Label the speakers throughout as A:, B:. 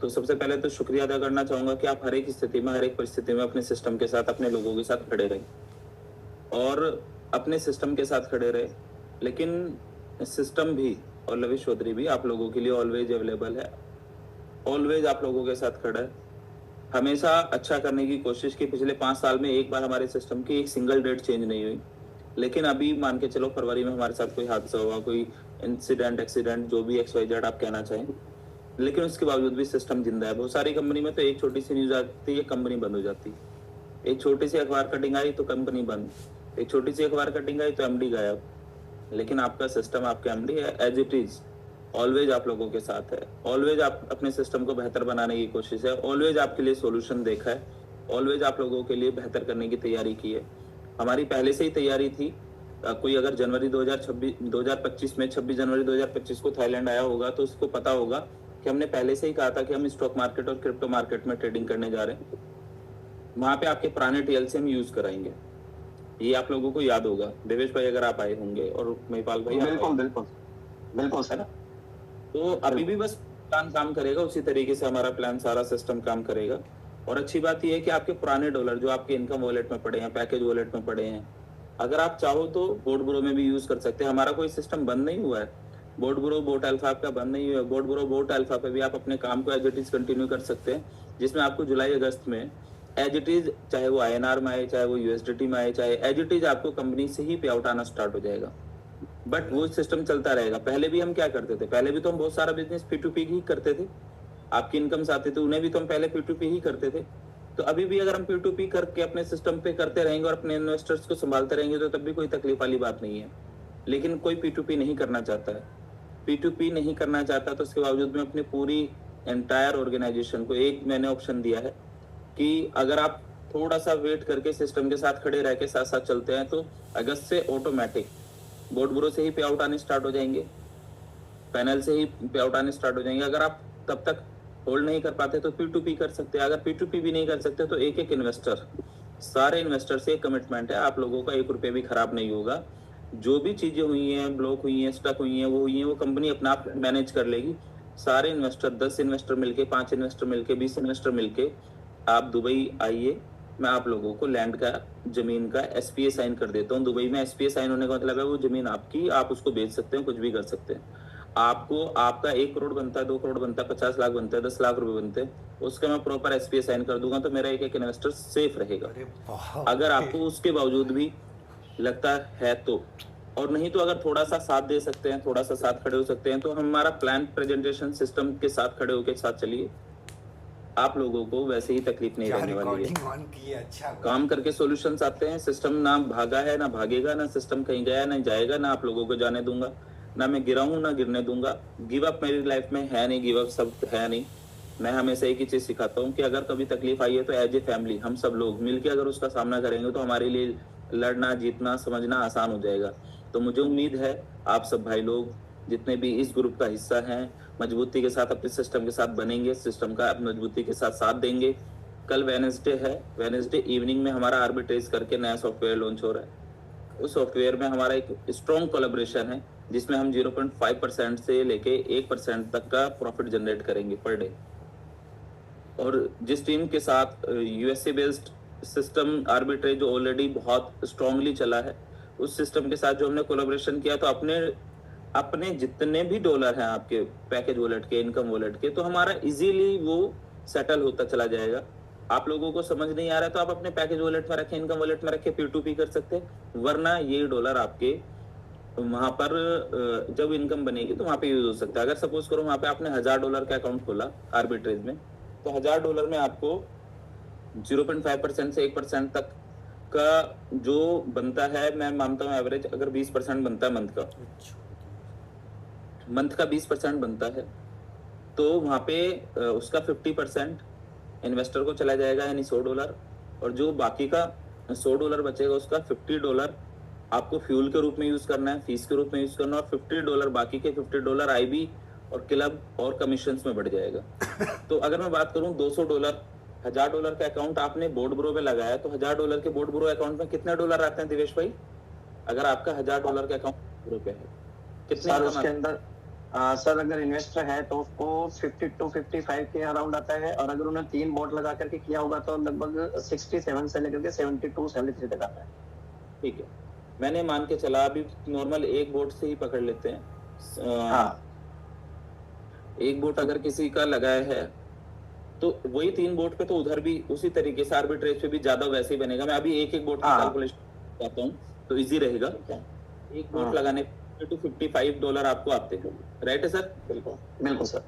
A: तो सबसे पहले तो शुक्रिया अदा करना चाहूंगा कि आप हर एक स्थिति में, हर एक परिस्थिति में अपने सिस्टम के साथ, अपने लोगों के साथ खड़े रहे और अपने सिस्टम के साथ खड़े रहे। लेकिन सिस्टम भी और लविश चौधरी भी आप लोगों के लिए ऑलवेज अवेलेबल है, ऑलवेज आप लोगों के साथ खड़ा है। हमेशा अच्छा करने की कोशिश की। पिछले 5 साल में एक बार हमारे सिस्टम की एक सिंगल डेट चेंज नहीं हुई। लेकिन अभी मान के चलो फरवरी में हमारे साथ कोई हादसा हुआ, कोई इंसिडेंट, एक्सीडेंट, जो भी XYZ आप कहना चाहें, लेकिन उसके बावजूद भी सिस्टम जिंदा है। बहुत सारी कंपनी में तो एक छोटी सी न्यूज आती है, कंपनी बंद हो जाती है। एक छोटी सी अखबार कटिंग आई तो कंपनी बंद, एक छोटी सी अखबार कटिंग आई तो MD गायब। लेकिन आपका सिस्टम, आपके MD है एज इट इज, ऑलवेज आप लोगों के साथ है, ऑलवेज आप अपने सिस्टम को बेहतर बनाने की कोशिश है, ऑलवेज आपके लिए सॉल्यूशन देखा है, ऑलवेज आप लोगों के लिए बेहतर करने की तैयारी की है। हमारी पहले से ही तैयारी थी। कोई अगर जनवरी 2025 में 26 जनवरी 2025 को थाईलैंड आया होगा तो उसको पता होगा कि हमने पहले से ही कहा था कि हम स्टॉक मार्केट और क्रिप्टो मार्केट में ट्रेडिंग करने जा रहे हैं। वहां पे आपके पुराने TLC हम यूज कराएंगे, ये आप लोगों को याद होगा। देवेश भाई अगर आप आए होंगे और महिपाल भाई,
B: बिल्कुल बिल्कुल बिल्कुल सर।
A: तो अभी भी बस प्लान काम करेगा, उसी तरीके से हमारा प्लान, सारा सिस्टम काम करेगा। और अच्छी बात यह है कि आपके पुराने डॉलर जो आपके इनकम वॉलेट में पड़े हैं, पैकेज वॉलेट में पड़े हैं, अगर आप चाहो तो बोट ब्रो में भी यूज कर सकते हैं। हमारा कोई सिस्टम बंद नहीं हुआ है। बोट ब्रो, बोट अल्फा आपका बंद नहीं हुआ है। बोट ब्रो, बोट अल्फा पे भी आप अपने काम को एज इट इज कंटिन्यू कर सकते हैं, जिसमें आपको जुलाई अगस्त में एज इट इज, चाहे वो INR में आए, चाहे वो USDT में आए, चाहे एज इट इज आपको कंपनी से ही पे आउट आना स्टार्ट हो जाएगा। बट वो सिस्टम चलता रहेगा। पहले भी हम क्या करते थे, पहले भी तो हम बहुत सारा बिजनेस P2P ही करते थे। आपकी इनकम्स आते थे, उन्हें भी तो हम पहले P2P ही करते थे। तो अभी भी अगर हम P2P करके अपने सिस्टम पे करते रहेंगे और अपने इन्वेस्टर्स को संभालते रहेंगे तो तब भी कोई तकलीफ वाली बात नहीं है। लेकिन कोई P2P नहीं करना चाहता है। P2P नहीं करना चाहता तो उसके बावजूद में अपनी पूरी एंटायर ऑर्गेनाइजेशन को एक मैंने ऑप्शन दिया है कि अगर आप थोड़ा सा वेट करके सिस्टम के साथ खड़े रह के साथ साथ चलते हैं तो अगस्त से ऑटोमेटिक बोट ब्रो से ही पे आउट आने स्टार्ट हो जाएंगे, पैनल से ही पे आउट आने स्टार्ट हो जाएंगे। अगर आप तब तक होल्ड नहीं कर पाते तो P2P कर सकते हैं। अगर P2P भी नहीं कर सकते तो एक एक इन्वेस्टर, सारे इन्वेस्टर से एक कमिटमेंट है, आप लोगों का 1 रुपया भी खराब नहीं होगा। जो भी चीजें हुई हैं, ब्लॉक हुई हैं, स्टक हुई हैं, वो कंपनी अपना आप मैनेज कर लेगी। सारे इन्वेस्टर, 10 इन्वेस्टर मिलके, 5 इन्वेस्टर मिलके, 20 इन्वेस्टर मिलके आप दुबई आइए, मैं आप लोगों को लैंड का, जमीन का SPA साइन कर देता हूँ। दुबई में SPA साइन होने का मतलब है वो जमीन आपकी, आप उसको बेच सकते हैं, कुछ भी कर सकते हैं। आपको, आपका 1 करोड़ बनता है, 2 करोड़ बनता है, 50 लाख बनता है, 10 लाख रुपए बनते हैं, उसका मैं प्रॉपर SPA साइन कर दूंगा तो मेरा एक एक इन्वेस्टर सेफ रहेगा। अगर आपको उसके बावजूद भी लगता है तो, और नहीं तो अगर थोड़ा सा साथ दे सकते हैं, थोड़ा सा साथ खड़े हो सकते हैं, तो हमारा प्लान प्रेजेंटेशन सिस्टम के साथ खड़े होकर साथ चलिए, आप लोगों को वैसे ही तकलीफ नहीं रहने वाली है।
C: अच्छा
A: काम करके सॉल्यूशंस आते हैं। सिस्टम ना भागा है, ना भागेगा, ना सिस्टम कहीं गया, ना जाएगा, ना आप लोगों को जाने दूंगा, ना मैं गिरा हूं, ना गिरने दूंगा। गिव अप मेरी लाइफ में है नहीं, गिव अप सब है नहीं। मैं हमेशा एक ही चीज सिखाता हूँ कि अगर कभी तकलीफ आई है तो एज ए फैमिली हम सब लोग मिलकर अगर उसका सामना करेंगे तो हमारे लिए लड़ना, जीतना, समझना आसान हो जाएगा। तो मुझे उम्मीद है आप सब भाई लोग जितने भी इस ग्रुप का हिस्सा हैं मजबूती के साथ अपने सिस्टम के साथ बनेंगे, सिस्टम का मजबूती के साथ देंगे। कल वेडनेसडे है, वेडनेसडे इवनिंग में हमारा आर्बिट्रेज करके नया सॉफ्टवेयर लॉन्च हो रहा है। उस सॉफ्टवेयर में हमारा एक स्ट्रॉन्ग कोलैबोरेशन है जिसमें हम 0.5% से लेके 1% तक का प्रॉफिट जनरेट करेंगे पर डे। और जिस टीम के साथ USA बेस्ड सिस्टम आर्बिट्रेज जो ऑलरेडी बहुत स्ट्रांगली चला है, उस सिस्टम के साथ जो हमने कोलैबोरेशन किया तो अपने जितने भी डॉलर हैं आपके पैकेज वॉलेट के, इनकम वॉलेट के, तो हमारा इजीली वो सेटल होता चला जाएगा। आप लोगों को समझ नहीं आ रहा है तो आप अपने पैकेज वॉलेट में रखें, इनकम वॉलेट में रखें, P2P कर सकते हैं। वरना ये डॉलर आपके वहां पर जब इनकम बनेगी तो वहां पे यूज हो सकता है। अगर सपोज करो वहां पे आपने $1000 का अकाउंट खोला आर्बिट्रेज में, तो $1000 में आपको 0.5% से 1% तक का जो बनता है, मैं मानता हूँ एवरेज अगर 20% बनता है मंथ का 20% बनता है, तो वहां पे उसका 50% इन्वेस्टर को चला जाएगा, यानी $100। और जो बाकी का $100 बचेगा उसका $50 आपको फ्यूल के रूप में यूज करना है, फीस के रूप में यूज करना है, और $50 बाकी के $50 IB और क्लब और कमीशंस में बढ़ जाएगा। तो अगर मैं बात करूं $200, $1000 का अकाउंट आपने बोट ब्रो में लगाया तो $1000 के बोट ब्रो अकाउंट में कितने डॉलर आते हैं दिवेश भाई? अगर आपका $1000 का अकाउंट ब्रो पे है, कितने
B: उसके अंदर सर अगर इन्वेस्टर है तो उसको 50 to 55 के अराउंड आता है, और अगर उन्होंने 3 बोट लगा करके किया होगा तो लगभग 67 से लेकर के 72 73 तक आता है।
A: ठीक है, मैंने मान के चला अभी नॉर्मल एक बोट से ही पकड़ लेते हैं।
B: हाँ
A: एक बोट अगर किसी का लगाया है तो वही 3 बोट पे तो उधर भी उसी तरीके से आर्बिट्रेज पे भी ज्यादा वैसे ही बनेगा। मैं अभी एक एक बोट की
B: हाँ।
A: कैलकुलेशन करता हूँ तो इजी रहेगा। एक बोट
B: हाँ।
A: लगाने to $55 आपको आते हैं, राइट है सर?
B: बिल्कुल बिल्कुल सर।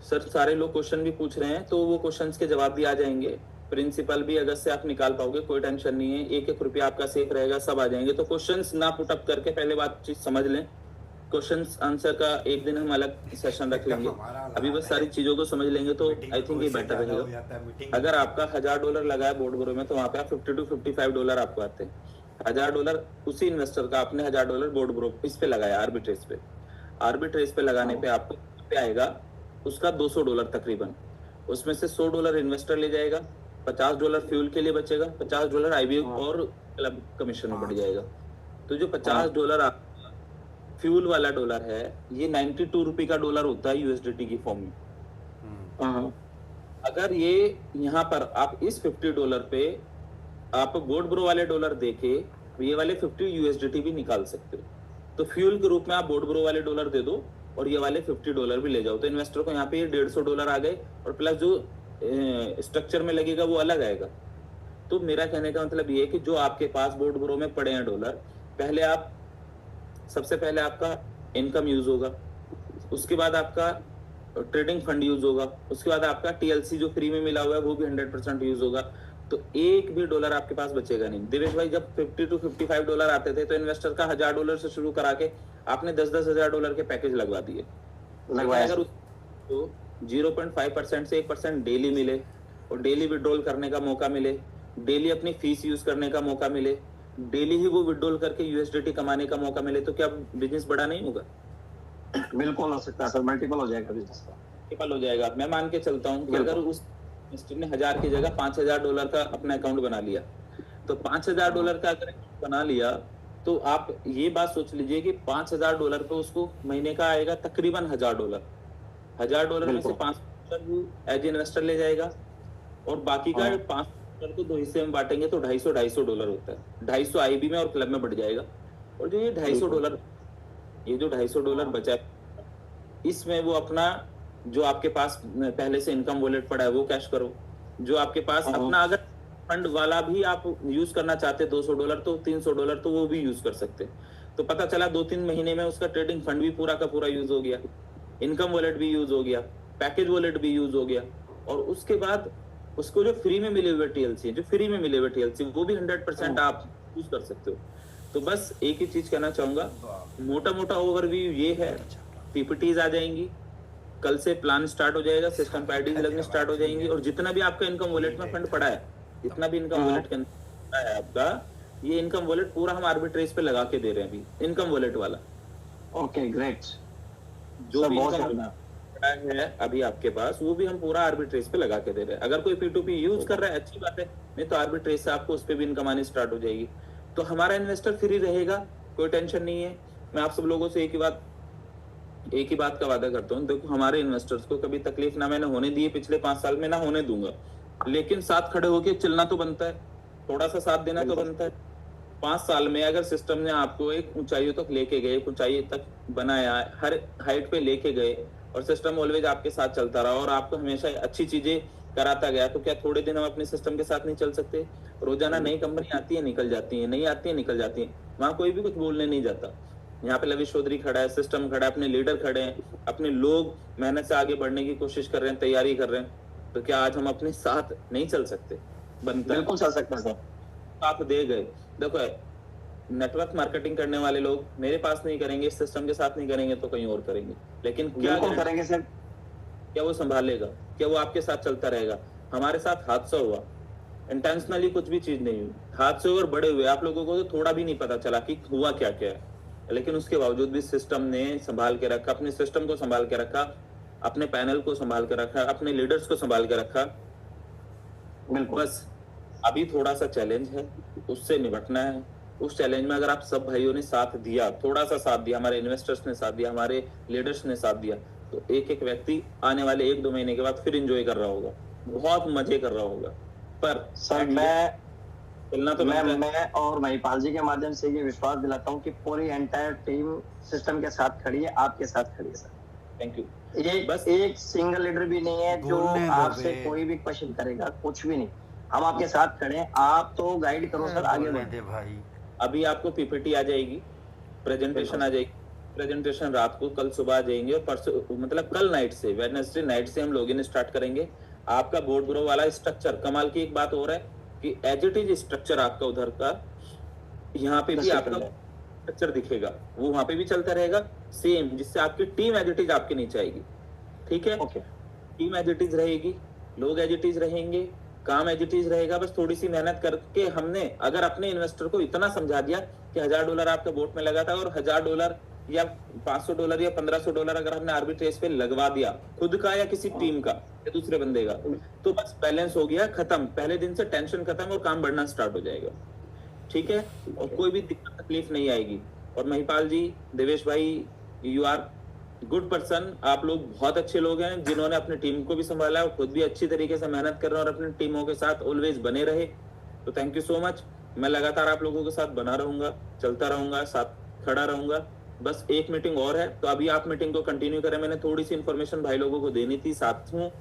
A: सर सारे लोग क्वेश्चन भी पूछ रहे हैं तो वो क्वेश्चंस के जवाब भी आ जाएंगे। प्रिंसिपल भी अगस्त से आप निकाल पाओगे, कोई टेंशन नहीं है। एक एक रुपया आपका सेफ रहेगा, सब आ जाएंगे। तो क्वेश्चंस ना पुट अप करके पहले बात चीज समझ लें। क्वेश्चंस आंसर का एक दिन हम अलग सेशन रख लेंगे, अभी बस सारी चीजों को समझ लेंगे तो आई थिंक ये बेटर रहेगा। अगर आपका $1000 लगा है बोर्ड ब्रो में तो वहां पे आप $50 to $55 आपको आते हैं। $1000 उसी इन्वेस्टर का आपने $1000 बोर्ड ब्रो इस पे लगाया आर्बिट्रेज पे। आर्बिट्रेज पे लगाने पे आपको पे आएगा उसका $200 तकरीबन। उसमें से $100 इन्वेस्टर ले जाएगा, $50 फ्यूल के लिए बचेगा, $50 आईबी और क्लब कमीशन में बढ़ जाएगा। तो जो $50 फ्यूल वाला डॉलर है ये 92 रुपए का डॉलर होता है यूएसडीटी की फॉर्म में। अगर ये यहाँ पर आप इस $50 पे आप बोर्ड ब्रो वाले डॉलर देके ये वाले 50 यूएसडीटी भी निकाल सकते हो। तो फ्यूल के रूप में आप बोर्ड ब्रो वाले डॉलर दे दो और ये वाले $50 भी ले जाओ, तो इन्वेस्टर को यहाँ पे $150 आ गए और प्लस जो स्ट्रक्चर में लगेगा वो अलग आएगा। तो मेरा कहने का मतलब ये है कि जो आपके पास बोर्ड ब्रो में पड़े हैं डॉलर, सबसे पहले आपका इनकम यूज होगा, उसके बाद आपका ट्रेडिंग फंड यूज होगा, उसके बाद आपका टीएलसी जो फ्री में मिला हुआ है वो भी 100% यूज होगा। तो एक भी डॉलर आपके पास बचेगा नहीं। दिवेश भाई जब $50 to $55 आते थे तो इन्वेस्टर का $1000 से शुरू करा के आपने $10,000 $10,000 के पैकेज लगवा दिए। अगर तो 0.5% से 1% डेली मिले और डेली विड्रॉल करने का मौका मिले, डेली अपनी फीस यूज करने का मौका मिले, डेली ही वो विड्रॉल करके यूएसडीटी कमाने का मौका मिले, तो क्या बिजनेस बड़ा नहीं होगा?
B: बिल्कुल हो सकता है सर, मल्टीपल हो जाएगा बिजनेस का।
A: मल्टीपल हो जाएगा। मैं मान के चलता हूँ कि अगर उस इन्वेस्टर ने 1000 की जगह $5000 का अपना अकाउंट बना लिया, तो $5000 का अगर बना लिया तो आप ये बात सोच लीजिए कि $5000 पे उसको महीने का आएगा तकरीबन $1000। $1000 में से $500 एज इन्वेस्टर ले जाएगा और बाकी का $500 को 2 हिस्से में बांटेंगे तो $250 होता है। 250 आईबी में और क्लब में बढ़ जाएगा। और जो ये $250 बचा है इसमें वो अपना जो आपके पास पहले से इनकम वॉलेट पड़ा है वो कैश करो। जो आपके पास अपना अगर फंड वाला भी आप यूज करना चाहते $200 तो $300 तो वो भी यूज कर सकते। तो पता चला 2-3 महीने में उसका ट्रेडिंग फंड भी पूरा का पूरा यूज हो गया, इनकम वॉलेट भी यूज हो गया, पैकेज वॉलेट भी यूज हो गया, और उसके बाद उसको जो फ्री में मिले हुए टीएलसी वो भी 100% आप यूज कर सकते हो। तो बस एक ही चीज कहना चाहूंगा, मोटा मोटा ओवरव्यू ये है। पीपीटीज आ जाएंगी, कल से प्लान स्टार्ट हो जाएगा, सिस्टम पैडिंग लगने स्टार्ट हो जाएंगी, और जितना भी आपका इनकम वॉलेट में फंड पड़ा है, जितना भी इनकम वॉलेट के अंदर पड़ा है आपका, ये इनकम वॉलेट पूरा हम आर्बिट्रेज पे लगा के दे रहे हैं अभी, इनकम वॉलेट वाला।
B: Okay great.
A: जो भी इनकम पड़ा है अभी आपके पास वो भी हम पूरा आर्बिट्रेज पे लगा के दे रहे हैं। अगर कोई P2P यूज कर रहा है अच्छी बात है, नहीं तो आर्बिट्रेज से आपको उस पे भी इनकम आनी स्टार्ट हो जाएगी। तो हमारा इन्वेस्टर फ्री रहेगा, कोई टेंशन नहीं है। मैं आप सब लोगों से एक ही बात का वादा करता हूँ, देखो हमारे इन्वेस्टर्स को कभी तकलीफ ना मैंने होने दी है पिछले 5 साल में, ना होने दूंगा, लेकिन साथ खड़े होके चलना तो बनता है, थोड़ा सा साथ देना तो बनता है। 5 साल में अगर सिस्टम ने आपको एक ऊंचाइयों तक लेके गए, ऊंचाई तक बनाया, हर हाइट पे लेके गए, और सिस्टम ऑलवेज आपके साथ चलता रहा और आपको हमेशा अच्छी चीजें कराता गया, तो क्या थोड़े दिन हम अपने सिस्टम के साथ नहीं चल सकते? रोजाना नई कंपनी आती है निकल जाती है, नहीं आती है निकल जाती है, वहां कोई भी कुछ बोलने नहीं जाता। यहाँ पे लविश चौधरी खड़ा है, सिस्टम खड़ा है, अपने लीडर खड़े हैं, अपने लोग मेहनत से आगे बढ़ने की कोशिश कर रहे हैं, तैयारी कर रहे हैं, तो क्या आज हम अपने साथ नहीं चल सकते? बनता है,
B: बिल्कुल चल सकता है सर।
A: आप दे गए। देखो नेटवर्क मार्केटिंग करने वाले लोग मेरे पास नहीं करेंगे, इस सिस्टम के साथ नहीं करेंगे तो कहीं और करेंगे, लेकिन क्या
B: करेंगे सर?
A: क्या वो संभालेगा? क्या वो आपके साथ चलता रहेगा? हमारे साथ हादसा हुआ, इंटेंशनली कुछ भी चीज नहीं हुई, हादसे और बड़े हुए, आप लोगों को तो थोड़ा भी नहीं पता चला कि हुआ क्या क्या है, लेकिन उसके बावजूद भी सिस्टम ने संभाल के रखा, अपने सिस्टम को संभाल के रखा, अपने पैनल को संभाल के रखा, अपने लीडर्स को संभाल के रखा। बस अभी थोड़ा सा चैलेंज है, उससे निपटना है, उस चैलेंज में अगर आप सब भाइयों ने साथ दिया, थोड़ा सा साथ दिया, हमारे इन्वेस्टर्स ने साथ दिया, हमारे लीडर्स ने साथ दिया, तो एक एक व्यक्ति आने वाले 1-2 महीने के बाद फिर एंजॉय कर रहा होगा, बहुत मजे कर रहा होगा। पर
B: सर
A: चलना तो बनता है।
B: मैं और महिपाल जी के माध्यम से ये विश्वास दिलाता हूँ कि पूरी एंटायर टीम सिस्टम के साथ खड़ी है, आपके साथ खड़ी है सर।
A: Thank you.
B: बस एक सिंगल लीडर भी नहीं है जो आपसे कोई भी क्वेश्चन करेगा, कुछ भी नहीं, हम आपके साथ खड़े हैं, आप तो गाइड करो सर, आगे बढ़े
C: भाई।
A: अभी आपको पीपीटी आ जाएगी, प्रेजेंटेशन आ जाएगी, प्रेजेंटेशन रात को, कल सुबह आ जाएंगे, और परसों मतलब कल नाइट से, वेडनेसडे नाइट से हम लॉगिन स्टार्ट करेंगे। आपका बोर्ड ब्रो वाला स्ट्रक्चर, कमाल की एक बात और है कि एज इट इज स्ट्रक्चर आपका उधर का, यहाँ पे भी आपका स्ट्रक्चर दिखेगा, वो वहां पे भी चलता रहेगा सेम, जिससे आपकी टीम एज इट इज आपके नीचे आएगी। ठीक है, टीम एज इट इज रहेगी, लोग एज इट इज रहेंगे, काम एज इट इज रहेगा। बस थोड़ी सी मेहनत करके हमने अगर अपने इन्वेस्टर को इतना समझा दिया कि $1000 आपका बोट में लगा था, और $1000 या $500 या $1500 अगर हमने आर्बिट्रेज पे लगवा दिया, खुद का या किसी टीम का या दूसरे बंदे का, तो बस बैलेंस हो गया, खत्म। पहले दिन से टेंशन खत्म और काम बढ़ना स्टार्ट हो जाएगा। ठीक है, और कोई भी दिक्कत तकलीफ नहीं आएगी। और महिपाल जी, देवेश भाई, यू आर गुड पर्सन, आप लोग बहुत अच्छे लोग हैं जिन्होंने अपनी टीम को भी संभाला और खुद भी अच्छी तरीके से मेहनत कर रहे हैं और अपनी टीमों के साथ ऑलवेज बने रहे। तो थैंक यू सो मच। मैं लगातार आप लोगों के साथ बना रहूंगा, चलता रहूंगा, साथ खड़ा रहूंगा। बस एक मीटिंग और है, तो अभी आप मीटिंग को कंटिन्यू करें। मैंने थोड़ी सी इन्फॉर्मेशन भाई लोगों को देनी थी, साथ हूँ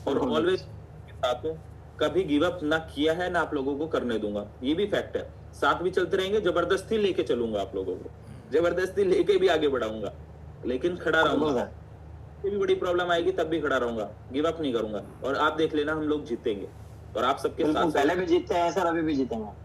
A: और ऑलवेज साथ हूँ, कभी गिव अप ना किया है ना आप लोगों को करने दूंगा, ये भी फैक्ट है। साथ भी चलते रहेंगे, जबरदस्ती लेके चलूंगा आप लोगों को, जबरदस्ती लेके भी आगे बढ़ाऊंगा, लेकिन खड़ा रहूंगा। कोई भी बड़ी प्रॉब्लम आएगी तब भी खड़ा रहूंगा, गिव अप नहीं करूंगा। और आप देख लेना, हम लोग जीतेंगे और आप सबके साथ।
B: पहले भी जीते हैं सर, अभी भी जीतेंगे।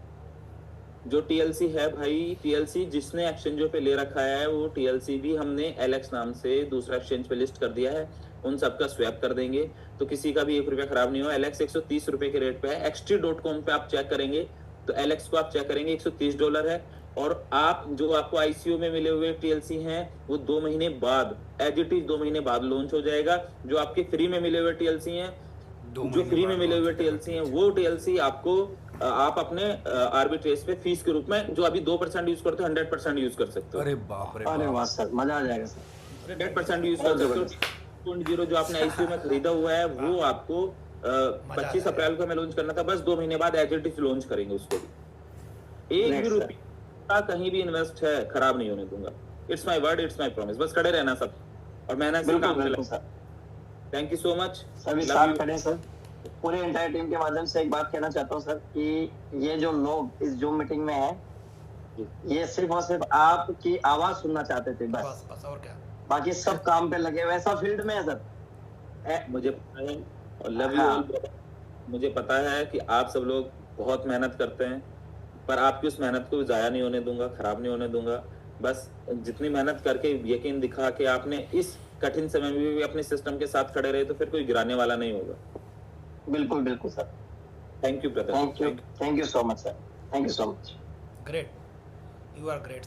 A: जो टीएलसी है भाई, टीएलसी जिसने एक्सचेंजों पे ले रखा है, वो टीएलसी भी हमने एलेक्स नाम से दूसरा एक्सचेंज पे लिस्ट कर दिया है, उन सबका स्वैप कर देंगे, तो किसी का भी 1 रुपया खराब नहीं हो। एलेक्स 130 रुपए के रेट पे है। XT.com पे आप चेक करेंगे तो एलेक्स को आप चेक करेंगे $130 है। और आप जो आपको आईसीओ में मिले हुए टीएलसी हैं, वो 2 महीने बाद, एज इट इज 2 महीने बाद लॉन्च हो जाएगा। जो आपके फ्री में मिले हुए टीएलसी हैं, जो फ्री में मिले हुए टीएलसी हैं, वो टीएलसी आपको आप अपने आर्बिट्रेज पे फीस के रूप में, जो अभी 2% यूज करते हो, 100% यूज कर सकते हो।
C: अरे बाप रे,
B: अरे वाह सर, मजा आ जाएगा सर।
A: 100% यूज कर सकते हो। 2.0 जो आपने आईसीओ में खरीदा हुआ है, वो आपको 25 अप्रैल को हमें लॉन्च करना था, बस 2 महीने बाद एज इट इज लॉन्च करेंगे उसको भी। 1 भी रुपया कहीं भी इन्वेस्ट है खराब नहीं होने दूंगा। It's my word, it's my promise. बस खड़े रहना सब, और मेहनत से काम करना। Thank you so much.
B: सभी साथ खड़े सर। पूरे एंटायर टीम के माध्यम से एक बात कहना चाहता हूँ सर, कि ये जो लोग इस जूम मीटिंग में हैं, ये सिर्फ और सिर्फ आपकी आवाज सुनना चाहते थे, बस
C: और क्या।
B: बाकी सब काम पे लगे हुए, ऐसा फील्ड में है सर।
A: मुझे पता है, और लव यू ऑल। मुझे पता है कि आप सब लोग बहुत मेहनत करते हैं, पर आपकी उस मेहनत को जाया नहीं होने दूंगा, खराब नहीं होने दूंगा। बस जितनी मेहनत करके, यकीन दिखा के आपने इस कठिन समय में भी अपने सिस्टम के साथ खड़े रहे, तो फिर कोई गिराने वाला नहीं होगा।
B: बिल्कुल बिल्कुल sir.
A: Thank you brother.
B: Thank you so much sir. Thank you so much.
C: Great, you are great.